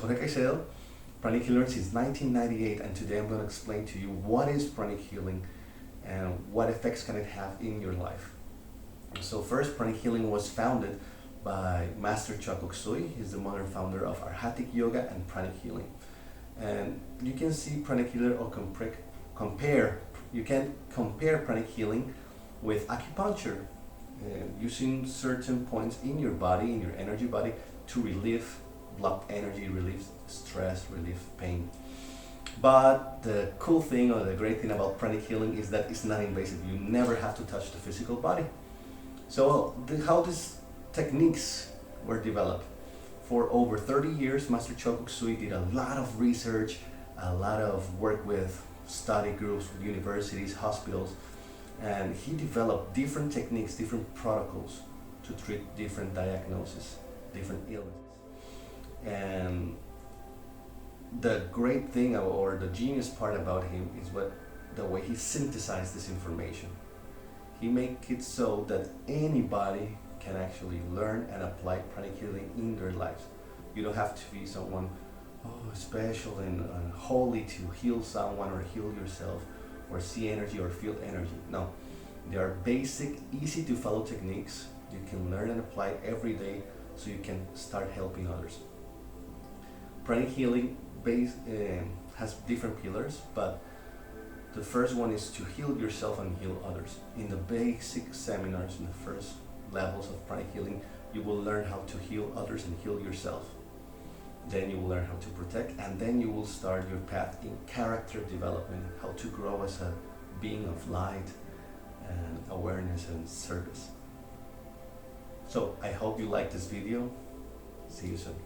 Jorge Caicedo, Pranic Healer since 1998, and today I'm going to explain to you what is pranic healing and what effects can it have in your life. So first, pranic healing was founded by Master Choa Kok Sui. He's the modern founder of arhatic yoga and pranic healing. And you can see pranic healer or you can compare pranic healing with acupuncture, using certain points in your body, in your energy body, to relieve blocked energy, relieve stress, relieve pain. But the cool thing or the great thing about pranic healing is that it's not invasive. You never have to touch the physical body. So how these techniques were developed? For over 30 years, Master Choa Kok Sui did a lot of research, a lot of work with study groups, with universities, hospitals, and he developed different techniques, different protocols to treat different diagnoses, different illnesses. And the great thing or the genius part about him is the way he synthesized this information. He make it so that anybody can actually learn and apply pranic healing in their lives. You don't have to be someone special and holy to heal someone or heal yourself or see energy or feel energy. No, they are basic, easy to follow techniques you can learn and apply every day so you can start helping others. Pranic healing has different pillars, but the first one is to heal yourself and heal others. In the basic seminars, in the first levels of pranic healing, you will learn how to heal others and heal yourself. Then you will learn how to protect, and then you will start your path in character development, how to grow as a being of light and awareness and service. So I hope you like this video. See you soon.